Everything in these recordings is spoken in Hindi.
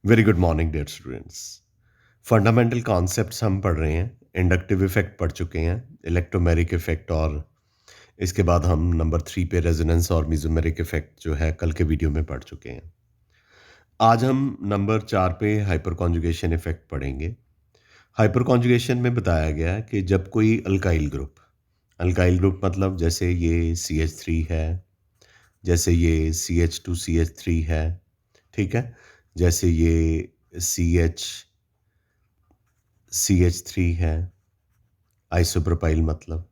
Very good morning dear students. Fundamental concepts हम पढ़ रहे हैं। इंडक्टिव इफेक्ट पढ़ चुके हैं, इलेक्ट्रोमेरिक इफेक्ट, और इसके बाद हम नंबर 3 पे रेजोनेंस और मेसोमेरिक इफेक्ट जो है कल के वीडियो में पढ़ चुके हैं। आज हम नंबर 4 पे हाइपर कॉन्जुगेशन इफेक्ट पढ़ेंगे। हाइपर कॉन्जुगेशन में बताया गया है कि जब कोई अल्काइल ग्रुप मतलब जैसे ये CH3 है, जैसे ये CH2CH3 है, ठीक है, जैसे ये CH3 है, आइसोप्रोपाइल मतलब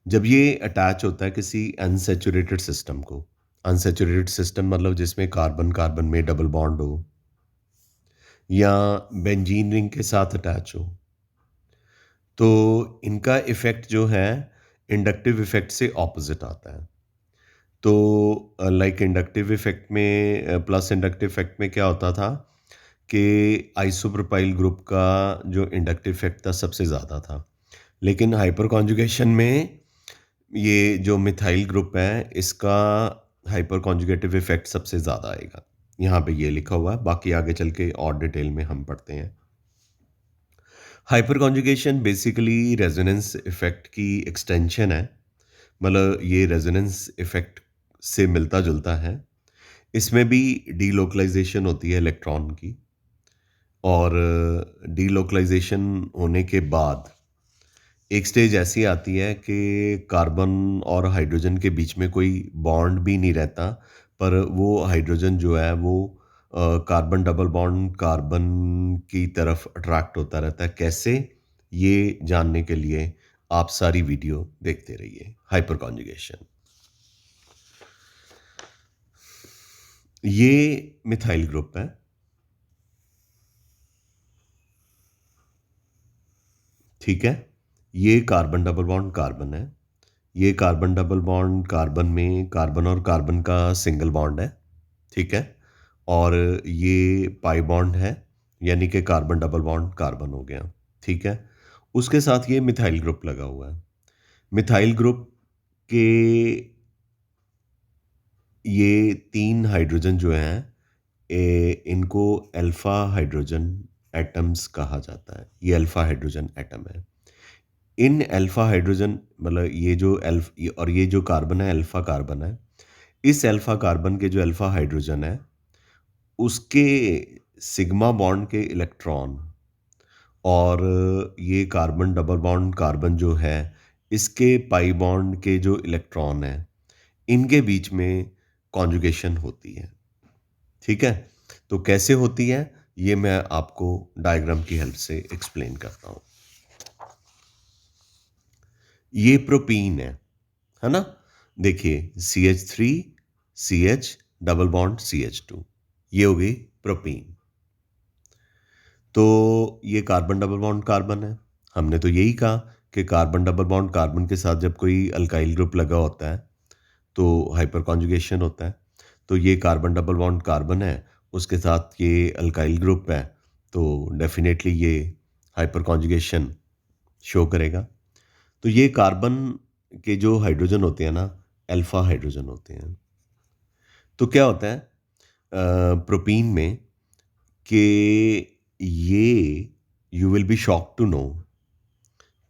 जब ये अटैच होता है किसी अनसैचुरेटेड सिस्टम को। अनसैचुरेटेड सिस्टम मतलब जिसमें कार्बन कार्बन में डबल बॉन्ड हो या बेंजीन रिंग के साथ अटैच हो, तो इनका इफेक्ट जो है इंडक्टिव इफेक्ट से ऑपोजिट आता है। तो लाइक इंडक्टिव इफेक्ट में प्लस इंडक्टिव इफेक्ट में क्या होता था कि आइसोप्रोपाइल ग्रुप का जो इंडक्टिव इफेक्ट था सबसे ज़्यादा था, लेकिन हाइपर कॉन्जुगेशन में ये जो मिथाइल ग्रुप है इसका हाइपर कॉन्जुगेटिव इफेक्ट सबसे ज़्यादा आएगा। यहाँ पे ये लिखा हुआ है, बाकी आगे चल के और डिटेल में हम पढ़ते हैं। Hyper conjugation basically resonance effect की एक्सटेंशन है, मतलब ये रेजोनेंस इफेक्ट से मिलता जुलता है। इसमें भी डीलोकलाइजेशन होती है इलेक्ट्रॉन की, और डीलोकलाइजेशन होने के बाद एक स्टेज ऐसी आती है कि कार्बन और हाइड्रोजन के बीच में कोई बॉन्ड भी नहीं रहता, पर वो हाइड्रोजन जो है वो कार्बन डबल बॉन्ड कार्बन की तरफ अट्रैक्ट होता रहता है। कैसे, ये जानने के लिए आप सारी वीडियो देखते रहिए। हाइपर कॉन्जुगेशन, ये मिथाइल ग्रुप है, ठीक है। ये कार्बन डबल बॉन्ड कार्बन है। ये कार्बन डबल बॉन्ड कार्बन में कार्बन और कार्बन का सिंगल बॉन्ड है, ठीक है। और ये पाई बॉन्ड है, यानी कि कार्बन डबल बॉन्ड कार्बन हो गया, ठीक है। उसके साथ ये मिथाइल ग्रुप लगा हुआ है। मिथाइल ग्रुप के ये 3 हाइड्रोजन जो हैं, इनको अल्फा हाइड्रोजन एटम्स कहा जाता है। ये अल्फा हाइड्रोजन एटम है। इन अल्फा हाइड्रोजन मतलब ये जो और ये जो कार्बन है अल्फा कार्बन है। इस अल्फा कार्बन के जो अल्फा हाइड्रोजन है उसके सिग्मा बॉन्ड के इलेक्ट्रॉन और ये कार्बन डबल बॉन्ड कार्बन जो है इसके पाई बॉन्ड के जो इलेक्ट्रॉन है, इनके बीच में कॉन्जुगेशन होती है, ठीक है। तो कैसे होती है ये मैं आपको डायग्राम की हेल्प से एक्सप्लेन करता हूँ। ये प्रोपीन है ना। देखिए CH3 CH double bond CH2, ये हो गई प्रोपीन। तो ये कार्बन डबल बॉन्ड कार्बन है। हमने तो यही कहा कि कार्बन डबल बॉन्ड कार्बन के साथ जब कोई अल्काइल ग्रुप लगा होता है तो हाइपर कॉन्जुगेशन होता है। तो ये कार्बन डबल बॉन्ड कार्बन है, उसके साथ ये अल्काइल ग्रुप है, तो डेफिनेटली ये हाइपर कॉन्जुगेशन शो करेगा। तो ये कार्बन के जो हाइड्रोजन होते हैं ना, अल्फा हाइड्रोजन होते हैं। तो क्या होता है प्रोपीन में कि ये you will be shocked to know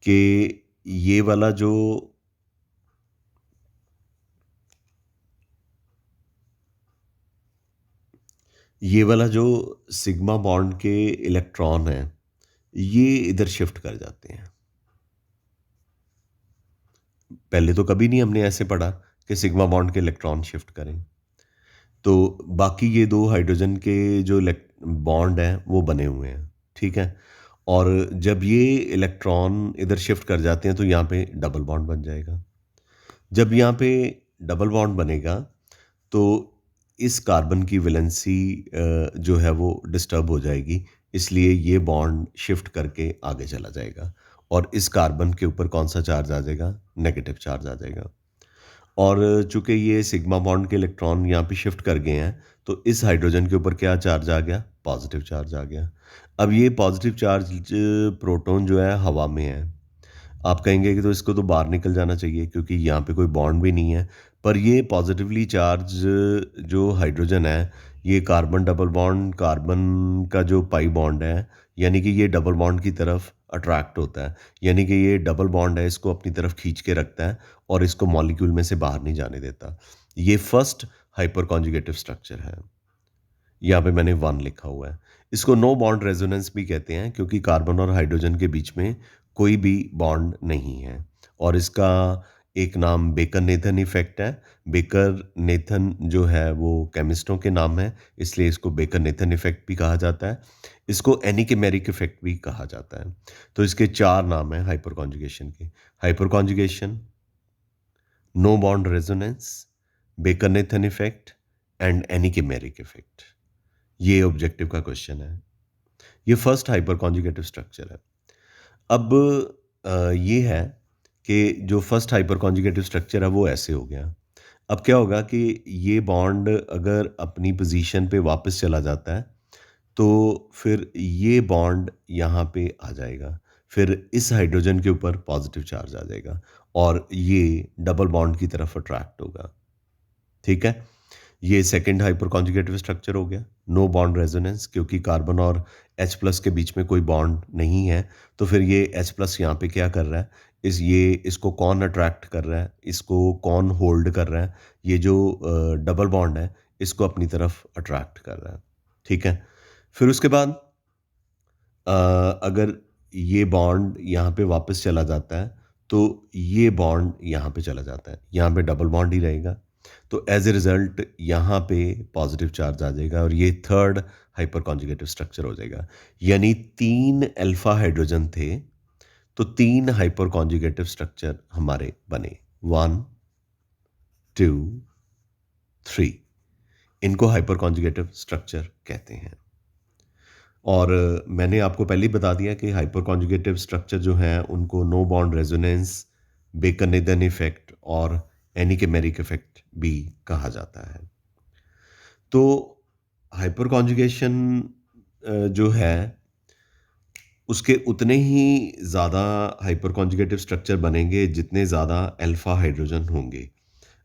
कि ये वाला जो ये वाला जो सिग्मा बॉन्ड के इलेक्ट्रॉन है, ये इधर शिफ्ट कर जाते हैं। पहले तो कभी नहीं हमने ऐसे पढ़ा कि सिग्मा बॉन्ड के इलेक्ट्रॉन शिफ्ट करें। तो बाकी ये 2 हाइड्रोजन के जो बॉन्ड हैं वो बने हुए हैं, ठीक है। और जब ये इलेक्ट्रॉन इधर शिफ्ट कर जाते हैं तो यहाँ पे डबल बॉन्ड बन जाएगा। जब यहाँ पे डबल बॉन्ड बनेगा तो इस कार्बन की वैलेंसी जो है वो डिस्टर्ब हो जाएगी, इसलिए ये बॉन्ड शिफ्ट करके आगे चला जाएगा और इस कार्बन के ऊपर कौन सा चार्ज आ जाएगा, नेगेटिव चार्ज आ जाएगा। और चूंकि ये सिग्मा बॉन्ड के इलेक्ट्रॉन यहाँ पे शिफ्ट कर गए हैं तो इस हाइड्रोजन के ऊपर क्या चार्ज आ गया, पॉजिटिव चार्ज आ गया। अब ये पॉजिटिव चार्ज प्रोटॉन जो है हवा में है। आप कहेंगे कि तो इसको तो बाहर निकल जाना चाहिए क्योंकि यहाँ पे कोई बॉन्ड भी नहीं है, पर ये पॉजिटिवली चार्ज जो हाइड्रोजन है ये कार्बन डबल बॉन्ड, कार्बन का जो पाई बॉन्ड है, यानी कि ये डबल बॉन्ड की तरफ अट्रैक्ट होता है। यानी कि ये डबल बॉन्ड है, इसको अपनी तरफ खींच के रखता है और इसको मॉलिक्यूल में से बाहर नहीं जाने देता। ये फर्स्ट हाइपर कॉन्जुगेटिव स्ट्रक्चर है। यहाँ पे मैंने 1 लिखा हुआ है। इसको नो बॉन्ड रेजोनेंस भी कहते हैं, क्योंकि कार्बन और हाइड्रोजन के बीच में कोई भी बॉन्ड नहीं है। और इसका एक नाम बेकर नेथन इफेक्ट है। बेकर नेथन जो है वो केमिस्टों के नाम है, इसलिए इसको बेकर नेथन इफेक्ट भी कहा जाता है। इसको एनिकेमेरिक इफेक्ट भी कहा जाता है। तो इसके 4 नाम हैं हाइपर कॉन्जुगेशन के: hyperconjugation, no bond resonance, Baker Nathan effect and anchimeric effect. ये ऑब्जेक्टिव का क्वेश्चन है। ये फर्स्ट हाइपर कॉन्जुगेटिव स्ट्रक्चर है। अब ये है कि जो फर्स्ट हाइपर कॉन्जुगेटिव स्ट्रक्चर है वो ऐसे हो गया। अब क्या होगा कि ये बॉन्ड अगर अपनी पोजीशन पे वापस चला जाता है, तो फिर ये बॉन्ड यहाँ पे आ जाएगा। फिर इस हाइड्रोजन के ऊपर पॉजिटिव चार्ज आ जाएगा और ये डबल बॉन्ड की तरफ अट्रैक्ट होगा। ठीक है? ये सेकंड हाइपर कॉन्जुगेटिव स्ट्रक्चर हो गया। नो बॉन्ड रेजोनेंस, क्योंकि कार्बन और H प्लस के बीच में कोई बॉन्ड नहीं है, तो फिर ये H प्लस यहाँ पे क्या कर रहा है, इसको कौन अट्रैक्ट कर रहा है, इसको कौन होल्ड कर रहा है, ये जो डबल बॉन्ड है इसको अपनी तरफ अट्रैक्ट कर रहा है। ठीक है? फिर उसके बाद अगर ये बॉन्ड यहाँ पे वापस चला जाता है, तो ये बॉन्ड यहाँ पे चला जाता है, यहाँ पे डबल बॉन्ड ही रहेगा। तो एज ए रिजल्ट यहाँ पे पॉजिटिव चार्ज आ जाएगा और ये थर्ड हाइपर कॉन्जुगेटिव स्ट्रक्चर हो जाएगा। यानी 3 अल्फा हाइड्रोजन थे, तो 3 हाइपर कॉन्जुगेटिव स्ट्रक्चर हमारे बने। 1, 2, 3। इनको हाइपर कॉन्जुगेटिव स्ट्रक्चर कहते हैं। और मैंने आपको पहले ही बता दिया कि हाइपर कॉन्जुगेटिव स्ट्रक्चर जो हैं उनको no bond resonance, Baker Nathan effect और एनिकेमेरिक इफेक्ट भी कहा जाता है। तो हाइपर कॉन्जुगेशन जो है उसके उतने ही ज़्यादा हाइपर कॉन्जुगेटिव स्ट्रक्चर बनेंगे जितने ज़्यादा अल्फा हाइड्रोजन होंगे।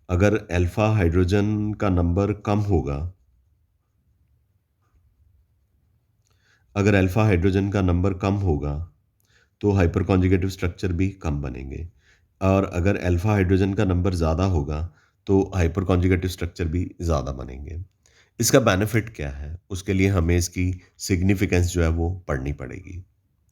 अगर अल्फा हाइड्रोजन का नंबर कम होगा, अगर अल्फा हाइड्रोजन का नंबर कम होगा तो हाइपर कॉन्जुगेटिव स्ट्रक्चर भी कम बनेंगे। और अगर अल्फा हाइड्रोजन का नंबर ज़्यादा होगा तो हाइपर कॉन्जुगेटिव स्ट्रक्चर भी ज़्यादा बनेंगे। इसका बेनिफिट क्या है, उसके लिए हमें इसकी सिग्निफिकेंस जो है वो पढ़नी पड़ेगी।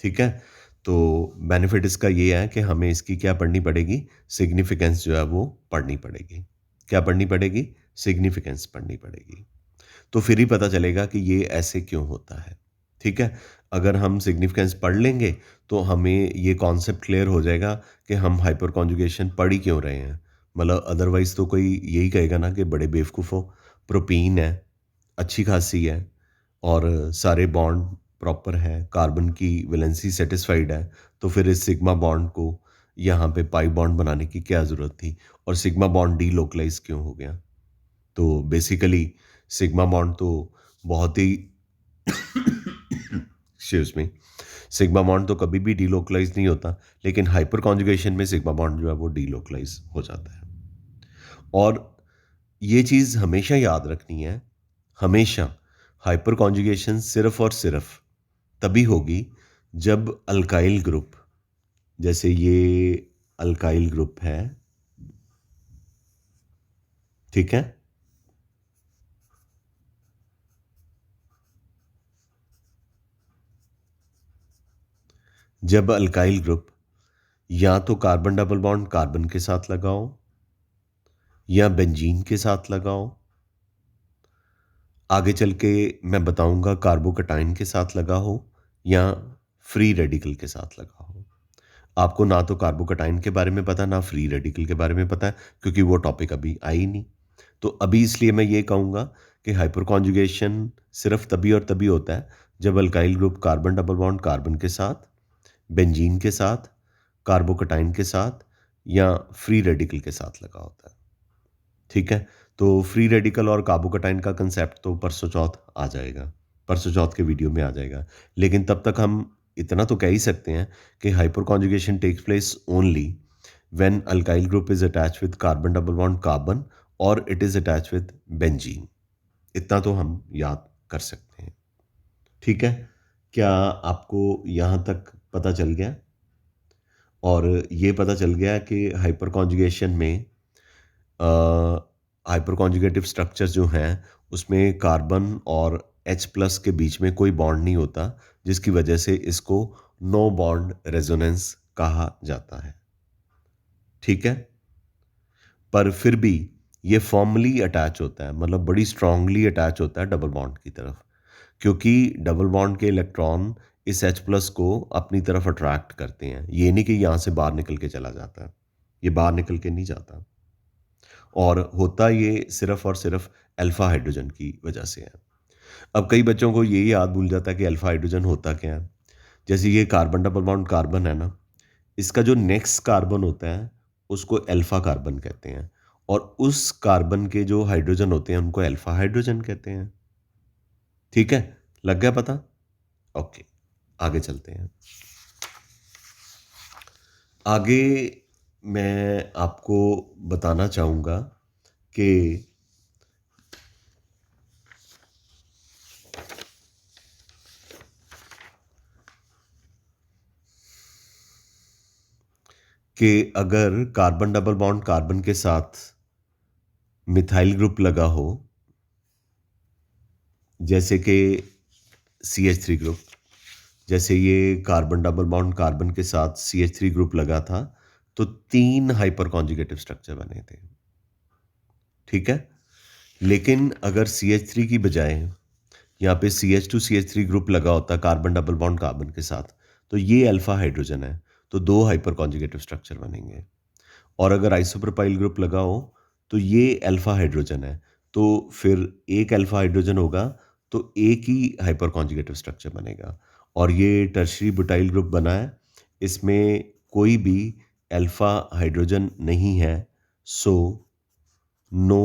ठीक है? तो बेनिफिट इसका ये है कि हमें इसकी क्या पढ़नी पड़ेगी, सिग्निफिकेंस जो है वो पढ़नी पड़ेगी। क्या पढ़नी पड़ेगी? सिग्निफिकेंस पढ़नी पड़ेगी। तो फिर ही पता चलेगा कि ये ऐसे क्यों होता है। ठीक है? अगर हम सिग्निफिकेंस पढ़ लेंगे तो हमें ये कॉन्सेप्ट क्लियर हो जाएगा कि हम हाइपर कॉन्जुगेशन पढ़ ही क्यों रहे हैं। मतलब अदरवाइज़ तो कोई यही कहेगा ना कि बड़े बेवकूफ़ हो, प्रोपीन है, अच्छी खासी है और सारे बॉन्ड प्रॉपर हैं, कार्बन की वैलेंसी सेटिस्फाइड है, तो फिर इस सिग्मा बॉन्ड को यहाँ पे पाई बॉन्ड बनाने की क्या ज़रूरत थी और सिग्मा बॉन्ड डीलोकलाइज़ क्यों हो गया। तो बेसिकली सिग्मा बॉन्ड तो बहुत ही एक्सक्यूज मी, सिग्मा बॉन्ड तो कभी भी डीलोकलाइज नहीं होता, लेकिन हाइपर कॉन्जुगेशन में सिग्मा बॉन्ड जो है वो डीलोकलाइज हो जाता है। और ये चीज़ हमेशा याद रखनी है, हमेशा हाइपर कॉन्जुगेशन सिर्फ और सिर्फ तभी होगी जब अल्काइल ग्रुप, जैसे ये अल्काइल ग्रुप है, ठीक है, जब अल्काइल ग्रुप या तो कार्बन डबल बॉन्ड कार्बन के साथ लगाओ या बेंजीन के साथ लगाओ, आगे चल के मैं बताऊंगा कार्बोकटाइन के साथ लगा हो या फ्री रेडिकल के साथ लगा हो। आपको ना तो कार्बोकटाइन के बारे में पता, ना फ्री रेडिकल के बारे में पता है, क्योंकि वो टॉपिक अभी आई ही नहीं। तो अभी इसलिए मैं ये कहूँगा कि हाइपर कॉन्जुगेशन सिर्फ तभी और तभी होता है जब alkyl group carbon double bond carbon के साथ, बेंजीन के साथ, कार्बोकटाइन के साथ या फ्री रेडिकल के साथ लगा होता है। ठीक है? तो फ्री रेडिकल और कार्बोकटाइन का कंसेप्ट तो परसों चौथ आ जाएगा, परसों चौथ के वीडियो में आ जाएगा। लेकिन तब तक हम इतना तो कह ही सकते हैं कि hyperconjugation takes place only when alkyl group is attached with carbon double bond carbon और it is attached with benzene. इतना तो हम याद कर सकते हैं। ठीक है? क्या आपको यहाँ तक पता चल गया? और ये पता चल गया कि हाइपर कॉन्जुगेशन में हाइपर कॉन्जुगेटिव स्ट्रक्चर जो हैं उसमें कार्बन और H प्लस के बीच में कोई बॉन्ड नहीं होता, जिसकी वजह से इसको नो बॉन्ड रेजोनेंस कहा जाता है। ठीक है? पर फिर भी ये फॉर्मली अटैच होता है, मतलब बड़ी स्ट्रांगली अटैच होता है डबल बॉन्ड की तरफ, क्योंकि डबल बॉन्ड के इलेक्ट्रॉन इस H प्लस को अपनी तरफ अट्रैक्ट करते हैं। ये नहीं कि यहाँ से बाहर निकल के चला जाता है, ये बाहर निकल के नहीं जाता। और होता ये सिर्फ और सिर्फ अल्फा हाइड्रोजन की वजह से है। अब कई बच्चों को ये याद भूल जाता है कि अल्फा हाइड्रोजन होता क्या है। जैसे ये कार्बन डबल बॉन्ड कार्बन है ना, इसका जो नेक्स्ट कार्बन होता है उसको अल्फा कार्बन कहते हैं, और उस कार्बन के जो हाइड्रोजन होते हैं उनको अल्फा हाइड्रोजन कहते हैं। ठीक है, लग गया पता? ओके, आगे चलते हैं। आगे मैं आपको बताना चाहूँगा कि अगर कार्बन डबल बॉन्ड कार्बन के साथ मिथाइल ग्रुप लगा हो, जैसे कि CH3 ग्रुप, जैसे ये कार्बन डबल बॉन्ड कार्बन के साथ CH3 ग्रुप लगा था, तो 3 हाइपर कॉन्जुगेटिव स्ट्रक्चर बने थे। ठीक है? लेकिन अगर CH3 की बजाय यहाँ पे CH2CH3 ग्रुप लगा होता कार्बन डबल बॉन्ड कार्बन के साथ, तो ये अल्फा हाइड्रोजन है, तो 2 हाइपर कॉन्जुगेटिव स्ट्रक्चर बनेंगे। और अगर आइसोप्रोपाइल ग्रुप लगा हो तो ये अल्फा हाइड्रोजन है, तो फिर एक अल्फा हाइड्रोजन होगा तो एक ही हाइपर कॉन्जुगेटिव स्ट्रक्चर बनेगा। और ये टर्शरी बुटाइल ग्रुप बना है, इसमें कोई भी अल्फा हाइड्रोजन नहीं है, so no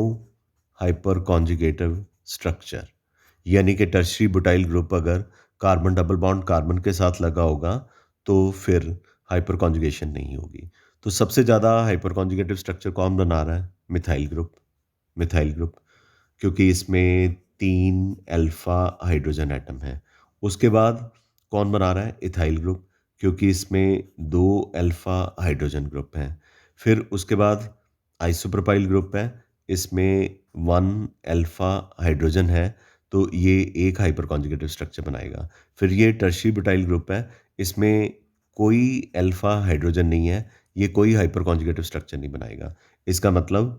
hyper conjugative structure. यानी कि टर्शरी बुटाइल ग्रुप अगर कार्बन डबल बॉन्ड कार्बन के साथ लगा होगा तो फिर हाइपर कॉन्जुगेशन नहीं होगी। तो सबसे ज़्यादा हाइपर कॉन्जुगेटिव स्ट्रक्चर कौन बना रहा है? Methyl group. मिथाइल ग्रुप, क्योंकि इसमें 3 अल्फा हाइड्रोजन एटम है। उसके बाद कौन बना रहा है? इथाइल ग्रुप, क्योंकि इसमें 2 अल्फा हाइड्रोजन ग्रुप हैं। फिर उसके बाद आइसोप्रोपाइल ग्रुप है, इसमें 1 अल्फा हाइड्रोजन है, तो ये एक हाइपर कॉन्जुगेटिव स्ट्रक्चर बनाएगा। फिर ये टर्शरी बुटाइल ग्रुप है, इसमें कोई अल्फा हाइड्रोजन नहीं है, ये कोई हाइपर कॉन्जुगेटिव स्ट्रक्चर नहीं बनाएगा। इसका मतलब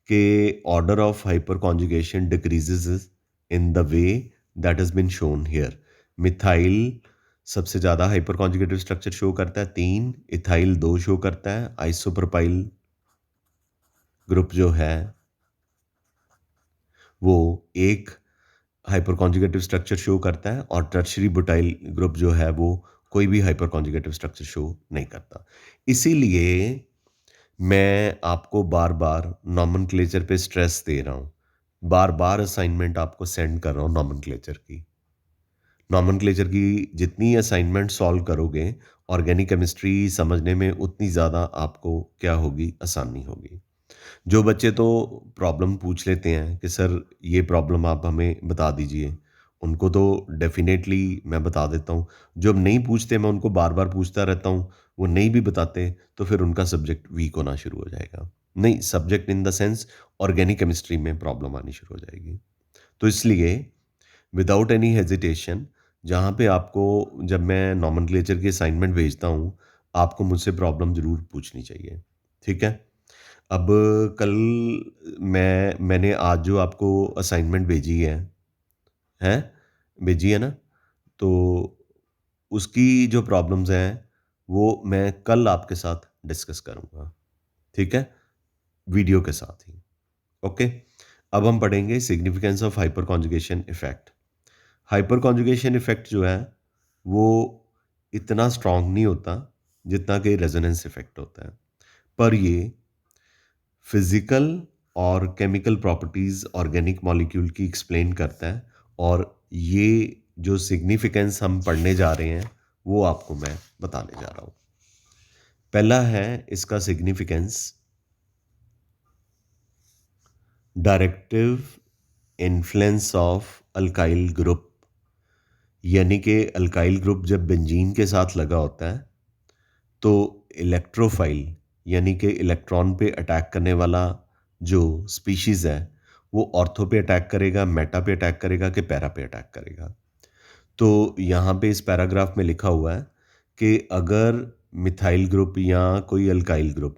कि order of hyperconjugation decreases in the way that has been shown here. Methyl सबसे ज़्यादा हाइपर कॉन्जुगेटिव स्ट्रक्चर शो करता है 3, इथाइल 2 शो करता है, आइसोप्रोपाइल ग्रुप जो है वो एक हाइपर कॉन्जुगेटिव स्ट्रक्चर शो करता है, और टर्शरी बुटाइल ग्रुप जो है वो कोई भी हाइपर कॉन्जुगेटिव स्ट्रक्चर शो नहीं करता। इसीलिए मैं आपको बार-बार नोमेनक्लेचर पे स्ट्रेस दे रहा हूँ। बार-बार असाइनमेंट आपको सेंड कर रहा हूँ नोमेनक्लेचर की। नोमेनक्लेचर की जितनी असाइनमेंट सॉल्व करोगे, ऑर्गेनिक केमिस्ट्री समझने में उतनी ज़्यादा आपको क्या होगी? आसानी होगी। जो बच्चे तो प्रॉब्लम पूछ लेते हैं कि सर ये प्रॉब्लम आप हमें बता दीजिए, उनको तो डेफ़िनेटली मैं बता देता हूँ। जो नहीं पूछते मैं उनको बार-बार पूछता रहता हूँ, वो नहीं भी बताते तो फिर उनका सब्जेक्ट वीक होना शुरू हो जाएगा। नहीं, subject in the sense organic chemistry में प्रॉब्लम आनी शुरू हो जाएगी। तो इसलिए विदाउट एनी हेजिटेशन, जहाँ पे आपको जब मैं नोमेनक्लेचर की असाइनमेंट भेजता हूँ, आपको मुझसे प्रॉब्लम ज़रूर पूछनी चाहिए। ठीक है? अब कल मैंने आज जो आपको असाइनमेंट भेजी है? भेजी है ना? तो उसकी जो प्रॉब्लम्स हैं, वो मैं कल आपके साथ डिस्कस करूँगा। ठीक है? वीडियो के साथ ही। ओके? अब हम पढ़ेंगे significance of hyper conjugation effect. Hyper conjugation effect जो है, वो इतना स्ट्रॉन्ग नहीं होता, जितना कि रेजोनेंस इफ़ेक्ट होता है। पर ये फिजिकल और केमिकल प्रॉपर्टीज ऑर्गेनिक मॉलिक्यूल की एक्सप्लेन करता है, और ये जो सिग्निफिकेंस हम पढ़ने जा रहे हैं वो आपको मैं बताने जा रहा हूँ। पहला है इसका significance, directive influence of alkyl group, यानी कि अल्काइल ग्रुप जब बेंजीन के साथ लगा होता है तो इलेक्ट्रोफाइल यानी कि इलेक्ट्रॉन पे अटैक करने वाला जो स्पीशीज़ है वो ऑर्थो पे अटैक करेगा, मेटा पे अटैक करेगा कि पैरा पे अटैक करेगा। तो यहाँ पे इस पैराग्राफ में लिखा हुआ है कि अगर मिथाइल ग्रुप या कोई अल्काइल ग्रुप,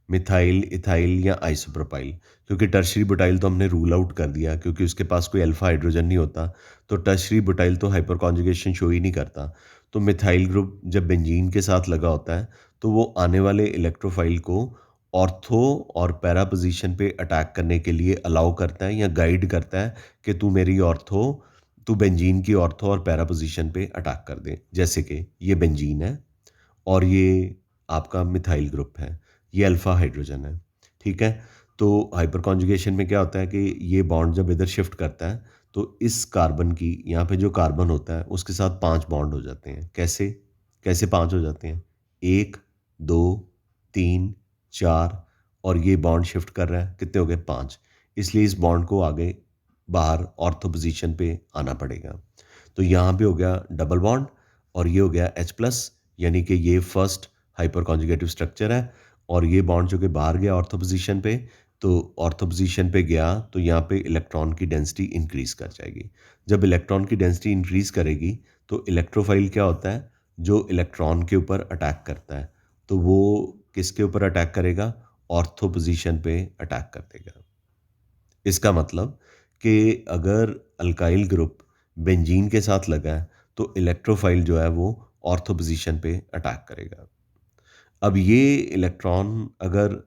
मिथाइल, इथाइल या आइसोप्रोपाइल, क्योंकि टर्शरी बुटाइल तो हमने रूल आउट कर दिया क्योंकि उसके पास कोई अल्फा हाइड्रोजन नहीं होता, तो टर्शरी बुटाइल तो हाइपर कॉन्जुगेशन शो ही नहीं करता। तो मिथाइल ग्रुप जब बेंजीन के साथ लगा होता है तो वो आने वाले इलेक्ट्रोफाइल को ऑर्थो और पैरा पोजीशन पे अटैक करने के लिए अलाउ करता है या गाइड करता है कि तू बेंजीन की ऑर्थो और पैरा पोजीशन पे अटैक कर दे। जैसे कि ये बेंजीन है और ये आपका मिथाइल ग्रुप है, ये अल्फा हाइड्रोजन है, ठीक है? तो हाइपर कॉन्जुगेशन में क्या होता है कि ये बॉन्ड जब इधर शिफ्ट करता है तो इस कार्बन की, यहाँ पे जो कार्बन होता है उसके साथ 5 बॉन्ड हो जाते हैं। कैसे? कैसे 5 हो जाते हैं? 1, 2, 3, 4 और ये बॉन्ड शिफ्ट कर रहा है, कितने हो गए? 5। इसलिए इस बॉन्ड को आगे बाहर ऑर्थो पोजीशन पे आना पड़ेगा। तो यहाँ पे हो गया डबल बॉन्ड और ये हो गया H+, यानी कि ये फर्स्ट हाइपर कॉन्जुगेटिव स्ट्रक्चर है और ये बॉन्ड जो कि बाहर गया ऑर्थो पोजीशन पे, तो ऑर्थो पोजीशन पे गया तो यहाँ पे इलेक्ट्रॉन की डेंसिटी इंक्रीज कर जाएगी। जब इलेक्ट्रॉन की डेंसिटी इंक्रीज करेगी तो इलेक्ट्रोफाइल क्या होता है? जो इलेक्ट्रॉन के ऊपर अटैक करता है, तो वो किसके ऊपर अटैक करेगा? ऑर्थो पोजीशन पे अटैक कर देगा। इसका मतलब कि अगर अल्काइल ग्रुप बेंजीन के साथ लगा है तो इलेक्ट्रोफाइल जो है वो ऑर्थो पोजीशन पे अटैक करेगा। अब ये इलेक्ट्रॉन अगर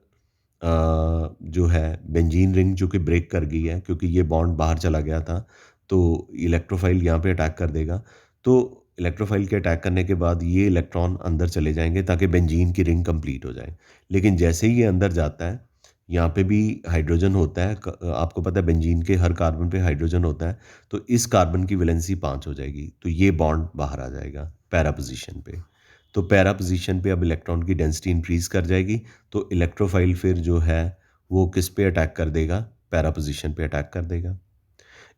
जो है बेंजीन रिंग जो कि ब्रेक कर गई है क्योंकि ये बॉन्ड बाहर चला गया था, तो इलेक्ट्रोफाइल यहाँ पे अटैक कर देगा। तो इलेक्ट्रोफाइल के अटैक करने के बाद ये इलेक्ट्रॉन अंदर चले जाएंगे ताकि बेंजीन की रिंग कंप्लीट हो जाए। लेकिन जैसे ही ये अंदर जाता है, यहाँ पे भी हाइड्रोजन होता है, आपको पता है बेंजीन के हर कार्बन पे हाइड्रोजन होता है, तो इस कार्बन की वैलेंसी 5 हो जाएगी, तो ये बॉन्ड बाहर आ जाएगा पैरा पोजीशन पे। तो पैरा पोजीशन पे अब इलेक्ट्रॉन की डेंसिटी इंक्रीज कर जाएगी, तो इलेक्ट्रोफाइल फिर जो है वो किस पे अटैक कर देगा? पैरा पोजीशन पे अटैक कर देगा।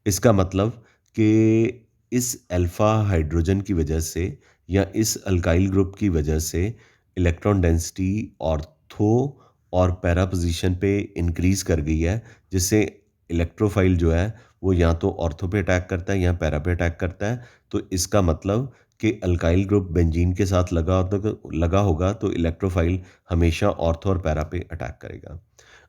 इसका मतलब कि इस अल्फा हाइड्रोजन की वजह से या इस अल्काइल ग्रुप की वजह से इलेक्ट्रॉन डेंसिटी ऑर्थो और पैरा पोजीशन पे इंक्रीज कर गई है, जिससे इलेक्ट्रोफाइल जो है वो या तो ऑर्थो पे अटैक करता है या पैरा पे अटैक करता है। तो इसका मतलब कि अल्काइल ग्रुप बेंजीन के साथ लगा होगा तो इलेक्ट्रोफाइल हमेशा ऑर्थो और पैरा पे अटैक करेगा।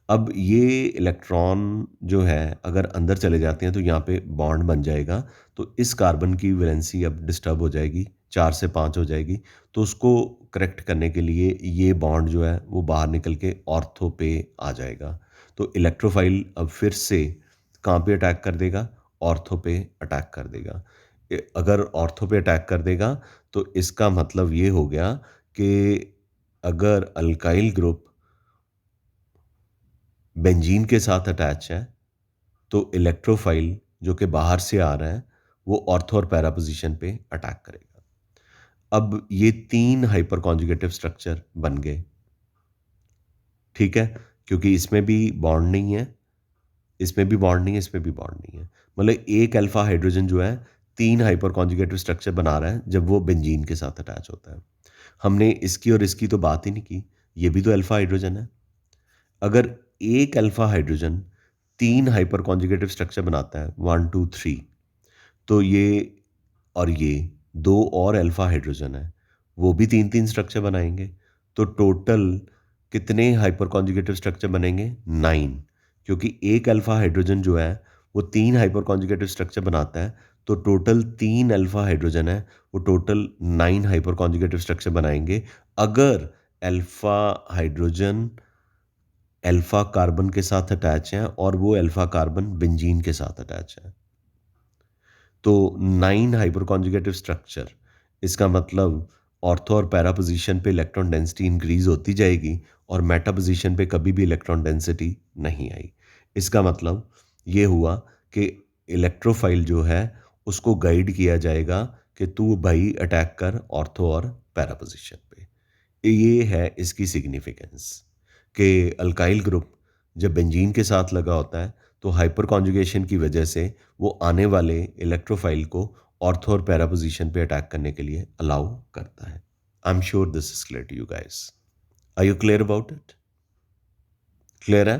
अब ये इलेक्ट्रॉन जो है अगर अंदर चले जाते हैं तो यहाँ पे बॉन्ड बन जाएगा, तो इस कार्बन की वैलेंसी अब डिस्टर्ब हो जाएगी, 4 से 5 हो जाएगी। तो उसको करेक्ट करने के लिए ये बॉन्ड जो है वो बाहर निकल के ऑर्थो पे आ जाएगा। तो इलेक्ट्रोफाइल अब फिर से कहाँ पे अटैक कर देगा? ऑर्थो पे अटैक कर देगा। अगर ऑर्थो पे अटैक कर देगा तो इसका मतलब ये हो गया कि अगर अल्काइल ग्रुप बेंजीन के साथ अटैच है तो इलेक्ट्रोफाइल जो कि बाहर से आ रहा है वो ऑर्थो और पैरा पोजीशन पे अटैक करेगा। अब ये 3 हाइपर कॉन्जुगेटिव स्ट्रक्चर बन गए, ठीक है? क्योंकि इसमें भी बॉन्ड नहीं है, इसमें भी बॉन्ड नहीं है, इसमें भी बॉन्ड नहीं है। मतलब एक अल्फा हाइड्रोजन जो है 3 हाइपर कॉन्जुगेटिव स्ट्रक्चर बना रहा है जब वो बेंजीन के साथ अटैच होता है। हमने इसकी और इसकी तो बात ही नहीं की, ये भी तो अल्फा हाइड्रोजन है। अगर एक alpha hydrogen 3 hyper conjugative structure बनाता है 1, 2, 3, तो ये और ये 2 और अल्फा हाइड्रोजन है, वो भी 3-3 स्ट्रक्चर बनाएँगे। तो टोटल कितने हाइपर कॉन्जुगेटिव स्ट्रक्चर बनेंगे? 9, क्योंकि एक अल्फा हाइड्रोजन जो है वो 3 हाइपर कॉन्जुगेटिव स्ट्रक्चर बनाता है, तो टोटल 3 अल्फा हाइड्रोजन है, वो टोटल 9 हाइपर कॉन्जुगेटिव स्ट्रक्चर बनाएँगे। अगर अल्फा हाइड्रोजन अल्फा कार्बन के साथ अटैच हैं और वो अल्फा कार्बन बेंजीन के साथ अटैच है। तो 9 हाइपर कॉन्जुगेटिव स्ट्रक्चर, इसका मतलब ऑर्थो और पैरा पोजीशन पे इलेक्ट्रॉन डेंसिटी इंक्रीज होती जाएगी और मेटा पोजीशन पे कभी भी इलेक्ट्रॉन डेंसिटी नहीं आई। इसका मतलब ये हुआ कि इलेक्ट्रोफाइल जो है उसको गाइड किया जाएगा कि तू भाई अटैक कर ऑर्थो और पैरा पोजीशन पे। ये है इसकी सिग्निफिकेंस कि अल्काइल ग्रुप जब बेंजीन के साथ लगा होता है तो हाइपर कॉन्जुगेशन की वजह से वो आने वाले इलेक्ट्रोफाइल को ऑर्थो और पैरा पोजीशन पे अटैक करने के लिए अलाउ करता है। I am sure this is clear to you guys. Are you clear about it? Clear है?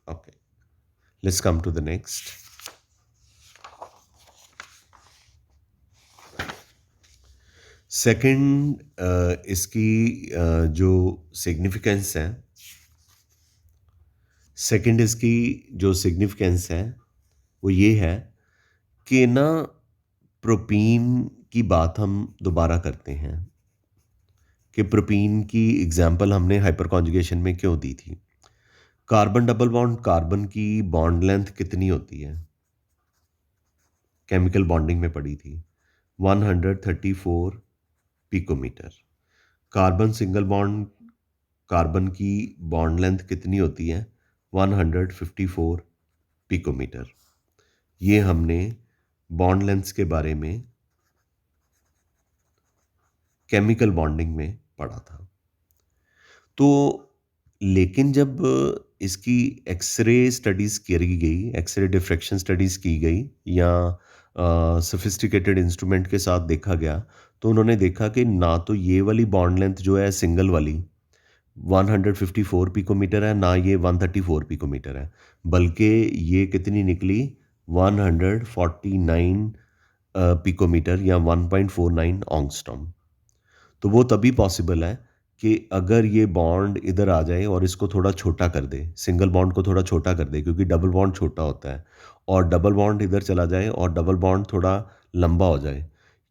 Okay, let's come to the next. Second इसकी जो सिग्निफिकेंस है, सेकंड इसकी जो सिग्निफिकेंस है वो ये है कि ना प्रोपीन की बात हम दोबारा करते हैं कि प्रोपीन की एग्जाम्पल हमने हाइपर कॉन्जुगेशन में क्यों दी थी। कार्बन डबल बॉन्ड कार्बन की बॉन्ड लेंथ कितनी होती है? केमिकल बॉन्डिंग में पड़ी थी 134 picometer. Carbon single bond carbon की बॉन्ड लेंथ कितनी होती है? 154 पिकोमीटर। ये हमने बॉन्ड लेंथ्स के बारे में केमिकल बॉन्डिंग में पढ़ा था। तो लेकिन जब इसकी एक्सरे स्टडीज़ करी गई, एक्सरे डिफ्रैक्शन स्टडीज़ की गई या सोफिस्टिकेटेड इंस्ट्रूमेंट के साथ देखा गया, तो उन्होंने देखा कि ना तो ये वाली बॉन्ड लेंथ जो है सिंगल वाली 154 पिकोमीटर है, ना ये 134 पिकोमीटर है, बल्कि ये कितनी निकली 149 पिकोमीटर या 1.49 ऑंगस्ट्रॉम। तो वो तभी पॉसिबल है कि अगर ये बॉन्ड इधर आ जाए और इसको थोड़ा छोटा कर दे, सिंगल बॉन्ड को थोड़ा छोटा कर दे, क्योंकि डबल बॉन्ड छोटा होता है, और डबल बॉन्ड इधर चला जाए और डबल बॉन्ड थोड़ा लंबा हो जाए,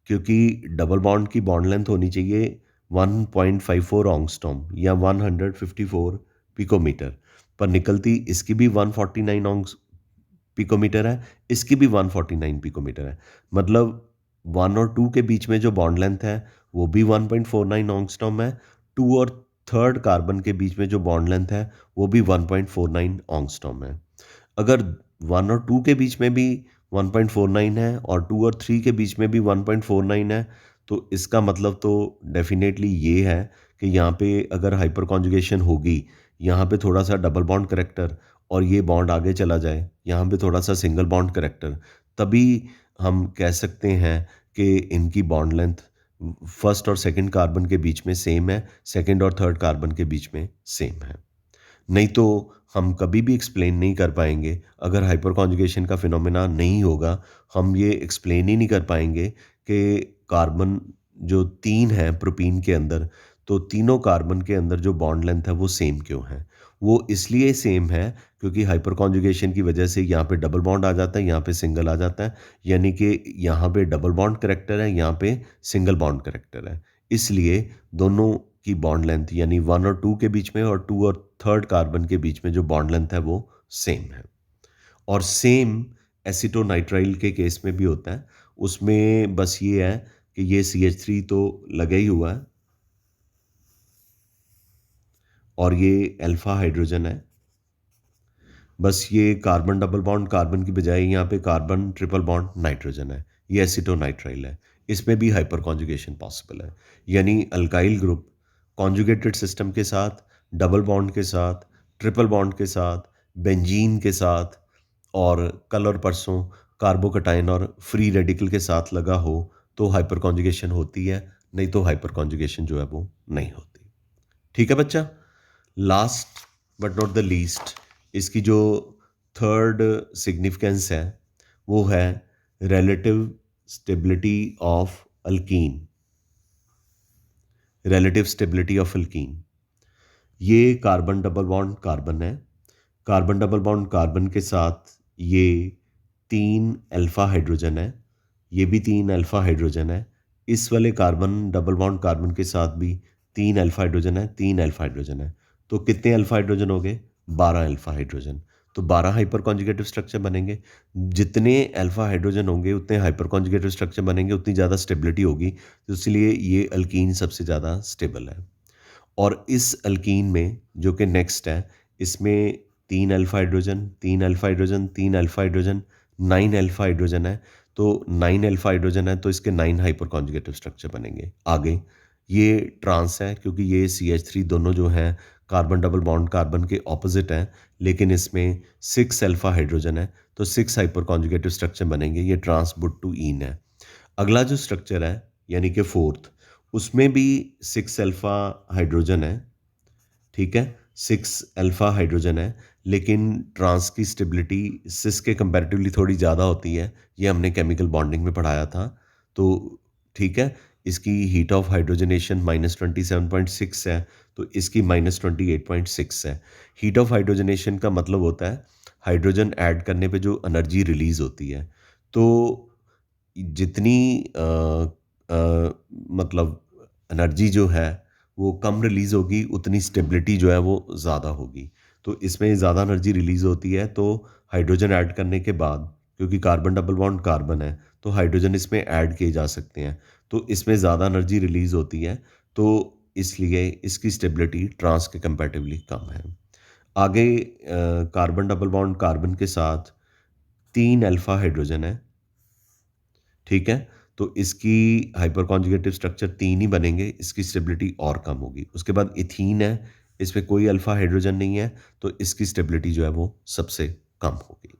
क्योंकि डबल बॉन्ड की बॉन्ड लेंथ होनी चाहिए 1.54 ऑंगस्ट्रॉम या 154 पिकोमीटर, पर निकलती इसकी भी 149 पिकोमीटर है, इसकी भी 149 पिकोमीटर है। मतलब 1 और 2 के बीच में जो बॉन्ड लेंथ है वो भी 1.49 ऑंगस्ट्रॉम है। 2 और थर्ड कार्बन के बीच में जो बॉन्ड लेंथ है वो भी 1.49 ऑंगस्ट्रॉम है। अगर 1 और 2 के बीच में भी 1.49 है और 2 और 3 के बीच में भी 1.49 है, तो इसका मतलब तो डेफिनेटली ये है कि यहाँ पे अगर हाइपर कॉन्जुगेशन होगी, यहाँ पे थोड़ा सा डबल बॉन्ड करेक्टर और ये बॉन्ड आगे चला जाए, यहाँ पे थोड़ा सा सिंगल बॉन्ड करेक्टर, तभी हम कह सकते हैं कि इनकी बॉन्ड लेंथ फर्स्ट और सेकंड कार्बन के बीच में सेम है, सेकंड और थर्ड कार्बन के बीच में सेम है। नहीं तो हम कभी भी एक्सप्लेन नहीं कर पाएंगे, अगर हाइपर कॉन्जुगेशन का फिनोमेना नहीं होगा, हम ये एक्सप्लेन ही नहीं कर पाएंगे कि कार्बन जो 3 हैं प्रोपीन के अंदर, तो तीनों कार्बन के अंदर जो बॉन्ड लेंथ है वो सेम क्यों है? वो इसलिए सेम है क्योंकि हाइपर कॉन्जुगेशन की वजह से यहाँ पे डबल बॉन्ड आ जाता है, यहाँ पे सिंगल आ जाता है, यानी कि यहाँ पे डबल बॉन्ड करेक्टर है, यहाँ पे सिंगल बॉन्ड करेक्टर है। इसलिए दोनों की बॉन्ड लेंथ यानी 1 और 2 के बीच में और 2 और थर्ड कार्बन के बीच में जो बॉन्ड लेंथ है वो सेम है। और सेम एसीटोनाइट्राइल के केस में भी होता है। उसमें बस ये है कि ये CH3 तो लगा ही हुआ है और ये अल्फा हाइड्रोजन है। बस ये कार्बन डबल बॉन्ड कार्बन की बजाय यहाँ पे कार्बन ट्रिपल बॉन्ड नाइट्रोजन है, ये एसीटोनाइट्राइल है। इसमें भी हाइपर कॉन्जुगेशन पॉसिबल है, यानी अल्काइल ग्रुप कॉन्जुगेटेड सिस्टम के साथ, डबल बॉन्ड के साथ, ट्रिपल बॉन्ड के साथ, बेंजीन के साथ और कल और परसों कार्बोकटाइन और फ्री रेडिकल के साथ लगा हो तो हाइपर कॉन्जुगेशन होती है, नहीं तो हाइपर कॉन्जुगेशन जो है वो नहीं होती। ठीक है बच्चा? Last but not the least, इसकी जो थर्ड सिग्निफिकेंस है वो है relative stability of alkyne. Relative stability of alkyne, ये कार्बन डबल बॉन्ड कार्बन है, कार्बन डबल बॉन्ड कार्बन के साथ ये 3 अल्फा हाइड्रोजन है, ये भी 3 अल्फा हाइड्रोजन है, इस वाले कार्बन डबल बॉन्ड कार्बन के साथ भी 3 अल्फा हाइड्रोजन है, 3 अल्फा हाइड्रोजन है। तो कितने अल्फा हाइड्रोजन हो गए? 12 अल्फा हाइड्रोजन। तो 12 हाइपर कॉन्जुगेटिव स्ट्रक्चर बनेंगे। जितने अल्फा हाइड्रोजन होंगे उतने हाइपर कॉन्जुगेटिव स्ट्रक्चर बनेंगे, उतनी ज़्यादा स्टेबिलिटी होगी, तो इसलिए ये अल्कीन सबसे ज़्यादा स्टेबल है। और इस अल्कीन में जो कि नेक्स्ट है, इसमें 3 alpha hydrogen, 3 alpha hydrogen, 3 alpha hydrogen, 9 alpha hydrogen है। तो 9 अल्फा हाइड्रोजन है तो इसके 9 हाइपर कॉन्जुगेटिव स्ट्रक्चर बनेंगे। आगे ये ट्रांस है क्योंकि ये CH3 दोनों जो हैं कार्बन डबल बॉन्ड कार्बन के ऑपोजिट है, लेकिन इसमें 6 अल्फा हाइड्रोजन है, तो 6 हाइपर कॉन्जुगेटिव स्ट्रक्चर बनेंगे, ये ट्रांसबुटुईन है। अगला जो स्ट्रक्चर है यानी कि फोर्थ, उसमें भी 6 अल्फा हाइड्रोजन है, ठीक है, 6 अल्फा हाइड्रोजन है, लेकिन ट्रांस की स्टेबिलिटी सिस के कंपैरेटिवली थोड़ी ज़्यादा होती है, ये हमने केमिकल बॉन्डिंग में पढ़ाया था। तो ठीक है, इसकी हीट ऑफ हाइड्रोजनेशन -27.6 है, तो इसकी -28.6 है। हीट ऑफ हाइड्रोजनेशन का मतलब होता है हाइड्रोजन ऐड करने पे जो एनर्जी रिलीज़ होती है। तो जितनी मतलब एनर्जी जो है वो कम रिलीज़ होगी, उतनी स्टेबिलिटी जो है वो ज़्यादा होगी। तो इसमें ज़्यादा एनर्जी रिलीज़ होती है, तो हाइड्रोजन ऐड करने के बाद, क्योंकि कार्बन डबल बॉन्ड कार्बन है, तो हाइड्रोजन इसमें ऐड किए जा सकते हैं। तो इसमें ज़्यादा एनर्जी रिलीज़ होती है, तो इसलिए इसकी स्टेबिलिटी ट्रांस के कंपैरेटिवली कम है। आगे कार्बन डबल बॉन्ड कार्बन के साथ 3 अल्फा हाइड्रोजन है, ठीक है? तो इसकी हाइपर कॉन्जुगेटिव स्ट्रक्चर 3 ही बनेंगे, इसकी स्टेबिलिटी और कम होगी। उसके बाद इथीन है, इसमें कोई अल्फ़ा हाइड्रोजन नहीं है, तो इसकी स्टेबिलिटी जो है वो सबसे कम होगी।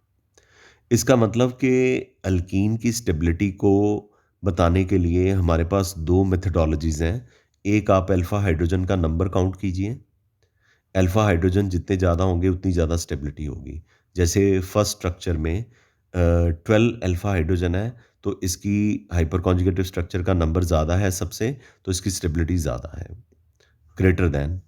इसका मतलब कि अल्कीन की स्टेबिलिटी को बताने के लिए हमारे पास 2 मेथोडोलॉजीज़ हैं। एक, आप अल्फ़ा हाइड्रोजन का नंबर काउंट कीजिए। अल्फ़ा हाइड्रोजन जितने ज़्यादा होंगे उतनी ज़्यादा स्टेबिलिटी होगी। जैसे फर्स्ट स्ट्रक्चर में 12 अल्फ़ा हाइड्रोजन है, तो इसकी हाइपर कॉन्जुगेटिव स्ट्रक्चर का नंबर ज़्यादा है सबसे, तो इसकी स्टेबिलिटी ज़्यादा है। ग्रेटर दैन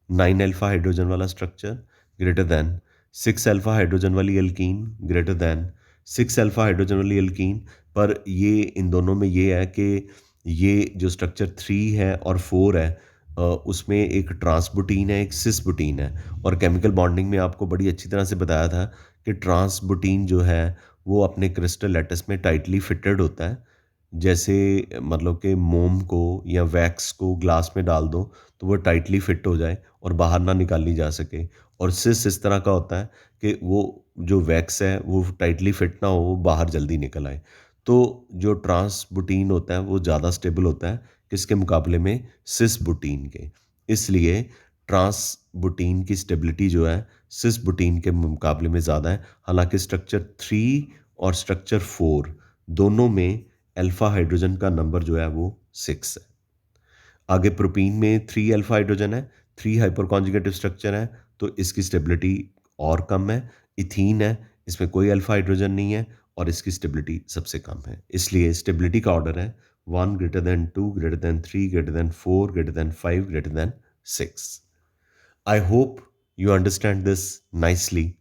9 अल्फ़ा हाइड्रोजन वाला structure, greater than 6 alpha hydrogen वाली alkene, greater than 6 alpha hydrogen वाली एल्कीन। पर ये इन दोनों में ये है कि ये जो स्ट्रक्चर 3 है और 4 है, उसमें एक ट्रांसब्यूटीन है, एक सिसब्यूटीन है। और केमिकल बॉन्डिंग में आपको बड़ी अच्छी तरह से बताया था कि ट्रांसब्यूटीन जो है वो अपने क्रिस्टल लैटिस में टाइटली फिटेड होता है। जैसे मतलब कि मोम को या वैक्स को ग्लास में डाल दो, तो वो टाइटली फिट हो जाए और बाहर ना निकाली जा सके। और सिस इस तरह का होता है कि वो जो वैक्स है वो टाइटली फिट ना हो, वो बाहर जल्दी निकल आए। तो जो ट्रांसब्यूटीन होता है वो ज़्यादा स्टेबल होता है किसके मुकाबले में, सिसब्यूटीन के। इसलिए ट्रांसब्यूटीन की स्टेबिलिटी जो है सिसब्यूटीन के मुकाबले में ज़्यादा है। हालांकि स्ट्रक्चर 3 और स्ट्रक्चर 4 दोनों में अल्फा हाइड्रोजन का नंबर जो है वो 6 है। आगे प्रोपीन में 3 अल्फा हाइड्रोजन है, 3 हाइपर कॉन्जुगेटिव स्ट्रक्चर है, तो इसकी स्टेबिलिटी और कम है। इथीन है, इसमें कोई अल्फा हाइड्रोजन नहीं है और इसकी स्टेबिलिटी सबसे कम है। इसलिए स्टेबिलिटी का ऑर्डर है 1 greater than 2 greater than 3 greater than 4 greater than 5 greater than 6। I hope you understand this nicely.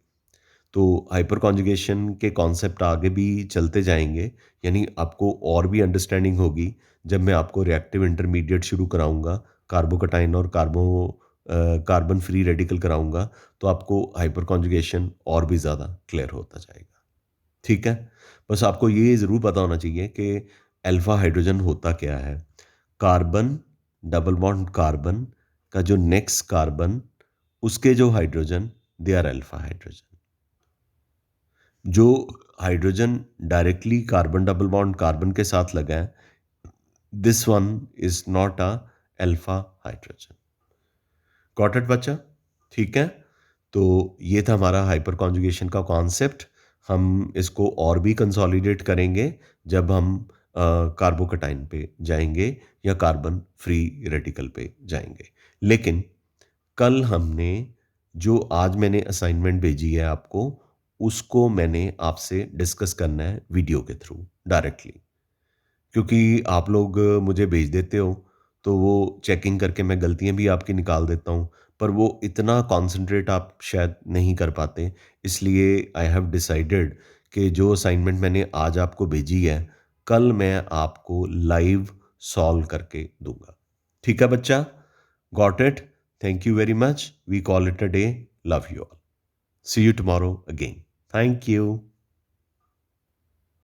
तो हाइपर कॉन्जुगेशन के कॉन्सेप्ट आगे भी चलते जाएंगे, यानी आपको और भी अंडरस्टैंडिंग होगी जब मैं आपको रिएक्टिव इंटरमीडिएट शुरू कराऊंगा, कार्बोकटाइन और कार्बन फ्री रेडिकल कराऊंगा, तो आपको हाइपर कॉन्जुगेशन और भी ज़्यादा क्लियर होता जाएगा। ठीक है, बस आपको ये ज़रूर पता होना चाहिए कि अल्फा हाइड्रोजन होता क्या है। कार्बन डबल बॉन्ड कार्बन का जो नेक्स्ट कार्बन, उसके जो hydrogen, they are alpha hydrogen. जो hydrogen directly carbon double bond carbon के साथ लगा है, this one is not a alpha hydrogen. Got it बच्चा? ठीक है, तो ये था हमारा हाइपर कॉन्जुगेशन का कॉन्सेप्ट। हम इसको और भी कंसोलिडेट करेंगे जब हम कार्बोकटाइन पे जाएंगे या कार्बन फ्री रेडिकल पे जाएंगे। लेकिन कल हमने जो आज मैंने असाइनमेंट भेजी है आपको, उसको मैंने आपसे डिस्कस करना है वीडियो के थ्रू डायरेक्टली। क्योंकि आप लोग मुझे भेज देते हो, तो वो चेकिंग करके मैं गलतियाँ भी आपकी निकाल देता हूँ, पर वो इतना कॉन्सन्ट्रेट आप शायद नहीं कर पाते। इसलिए आई हैव डिसाइडेड कि जो असाइनमेंट मैंने आज आपको भेजी है, कल मैं आपको लाइव सॉल्व करके दूँगा। ठीक है बच्चा? Got it? Thank you very much. We call it a day. Love you all. See you tomorrow again. Thank you.